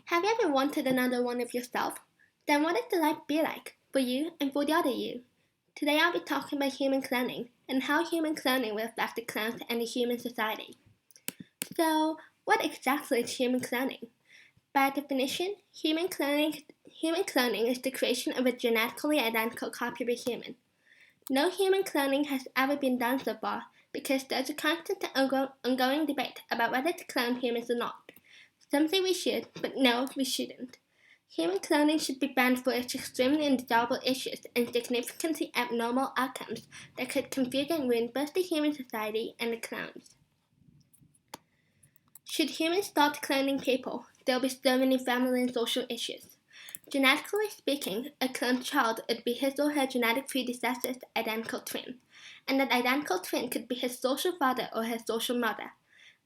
Have you ever wanted another one of yourself? Then what would the life be like for you and for the other you? Today I'll be talking about human cloning and how human cloning will affect the clones and the human society. So, what exactly is human cloning? By definition, human cloning is the creation of a genetically identical copy of a human. No human cloning has ever been done so far because there's a constant ongoing debate about whether to clone humans or not. Some say we should, but no, we shouldn't. Human cloning should be banned for its extremely undesirable issues and significantly abnormal outcomes that could confuse and ruin both the human society and the clones. Should humans start cloning people, there will be so many family and social issues. Genetically speaking, a cloned child would be his or her genetic predecessor's identical twin, and that identical twin could be his social father or his social mother.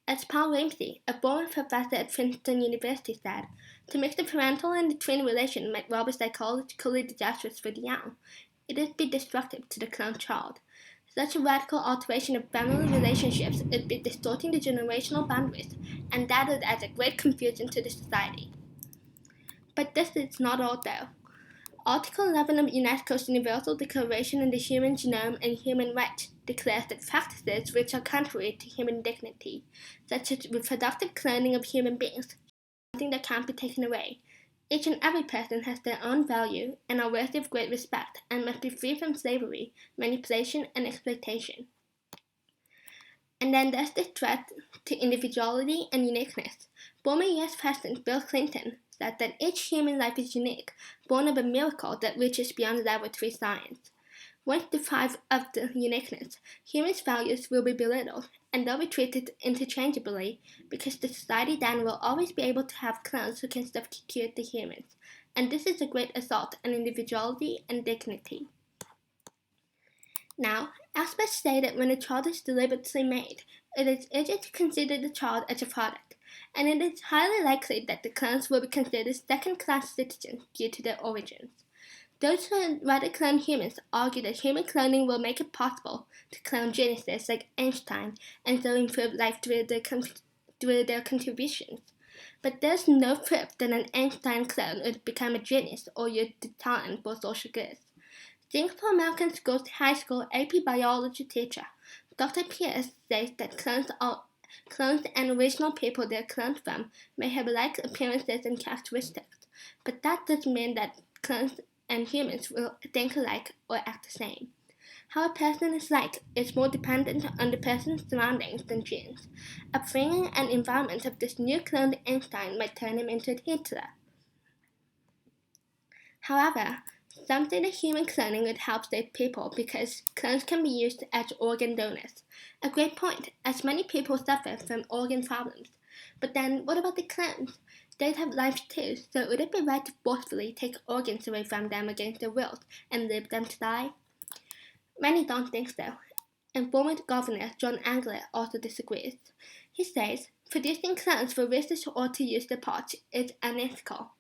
As Paul Ramsey, a former professor at Princeton University, said, to mix the parental and the twin relation might well be psychologically disastrous for the young. It would be destructive to the cloned child. Such a radical alteration of family relationships would be distorting the generational boundaries, and that would add a great confusion to the society. But this is not all, though. Article 11 of UNESCO's Universal Declaration on the Human Genome and Human Rights declares that practices which are contrary to human dignity, such as reproductive cloning of human beings, are something that can't be taken away. Each and every person has their own value and are worthy of great respect and must be free from slavery, manipulation, and exploitation. And then there's the threat to individuality and uniqueness. Former US President Bill Clinton said that each human life is unique, born of a miracle that reaches beyond level 3 science. Once deprived of the uniqueness, humans' values will be belittled, and they'll be treated interchangeably because the society then will always be able to have clones who can substitute the humans. And this is a great assault on individuality and dignity. Now, experts say that when a child is deliberately made, it is easier to consider the child as a product, and it is highly likely that the clones will be considered second-class citizens due to their origins. Those who would rather clone humans argue that human cloning will make it possible to clone geniuses like Einstein and so improve life through their contributions. But there's no proof that an Einstein clone would become a genius or use the talent for social good. Singapore American Schools High School AP Biology teacher Dr. Pierce says that clones and original people they're cloned from may have like appearances and characteristics, but that doesn't mean that clones and humans will think alike or act the same. How a person is like is more dependent on the person's surroundings than genes. Upbringing and environment of this new cloned Einstein might turn him into a Hitler. However, some say that human cloning would help save people because clones can be used as organ donors. A great point, as many people suffer from organ problems. But then, what about the clones? They'd have lives too, so would it be right to forcefully take organs away from them against their wills and leave them to die? Many don't think so, and former Governor John Angler also disagrees. He says, producing clones for research or to use their parts is unethical.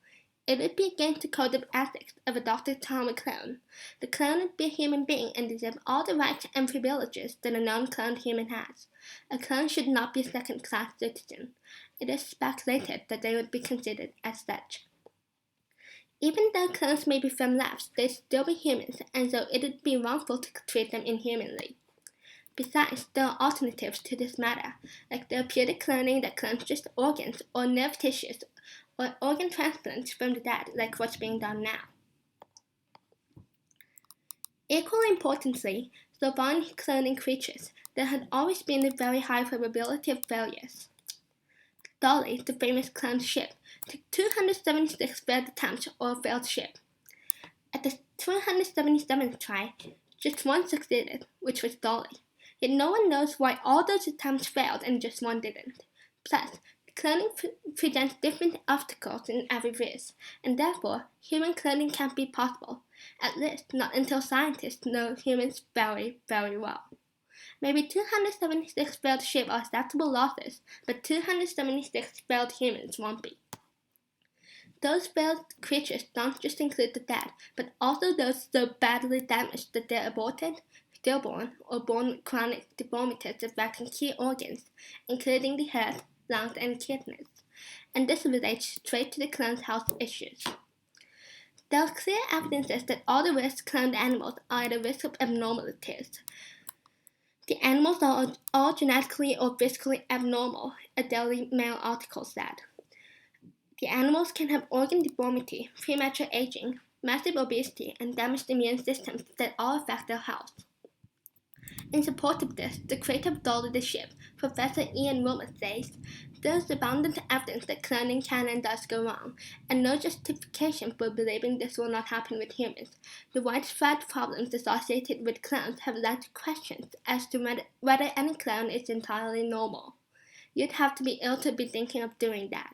It would be against the code of ethics of a doctor to harm a clone. The clone would be a human being and deserve all the rights and privileges that a non-cloned human has. A clone should not be a second-class citizen. It is speculated that they would be considered as such. Even though clones may be from labs, they'd still be humans, and so it would be wrongful to treat them inhumanly. Besides, there are alternatives to this matter, like therapeutic cloning that clones just organs or nerve tissues, or organ transplants from the dead, like what's being done now. Equally importantly, so far in cloning creatures, there had always been a very high probability of failures. Dolly, the famous cloned ship, took 276 failed attempts or a failed ship. At the 277th try, just one succeeded, which was Dolly. Yet no one knows why all those attempts failed and just one didn't. Plus, cloning presents different obstacles in every race, and therefore human cloning can't be possible, at least not until scientists know humans very, very well. Maybe 276 failed ships are acceptable losses, but 276 failed humans won't be. Those failed creatures don't just include the dead, but also those so badly damaged that they're aborted, stillborn, or born with chronic deformities affecting key organs, including the heart, lungs, and kidneys. and this relates straight to the cloned health issues. There are clear evidences that all the risk cloned animals are at a risk of abnormalities. The animals are all genetically or physically abnormal, a Daily Mail article said. The animals can have organ deformity, premature aging, massive obesity, and damaged immune systems that all affect their health. In support of this, the creator of Dolly the Ship, Professor Ian Wilmot, says, there is abundant evidence that cloning can and does go wrong, and no justification for believing this will not happen with humans. The widespread problems associated with clones have led to questions as to whether any clone is entirely normal. You'd have to be ill to be thinking of doing that.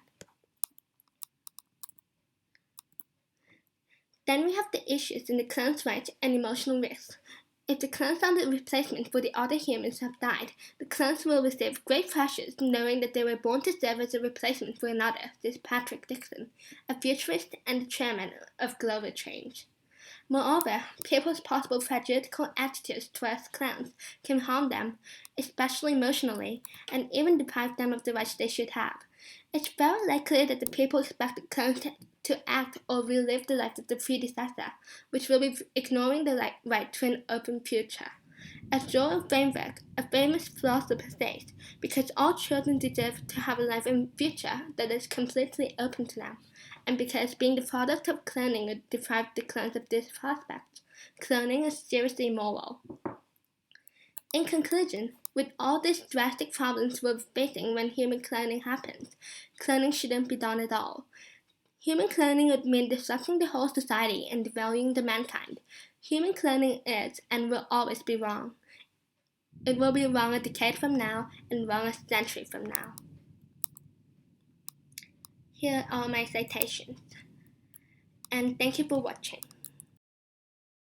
Then we have the issues in the clone's rights and emotional risks. If the clones are the replacement for the other humans who have died, the clones will receive great pressures knowing that they were born to serve as a replacement for another, says Patrick Dixon, a futurist and the chairman of Global Change. Moreover, people's possible prejudicial attitudes towards clowns can harm them, especially emotionally, and even deprive them of the rights they should have. It's very likely that the people expect the clones to act or relive the life of the predecessor, which will be ignoring the right to an open future. As Joel Weinberg, a famous philosopher, says, because all children deserve to have a life and future that is completely open to them, and because being the product of cloning would deprive the clones of this prospect, cloning is seriously immoral. In conclusion, with all these drastic problems we're facing when human cloning happens, cloning shouldn't be done at all. Human cloning would mean disrupting the whole society and devaluing the mankind. Human cloning is and will always be wrong. It will be wrong a decade from now and wrong a century from now. Here are my citations. And thank you for watching.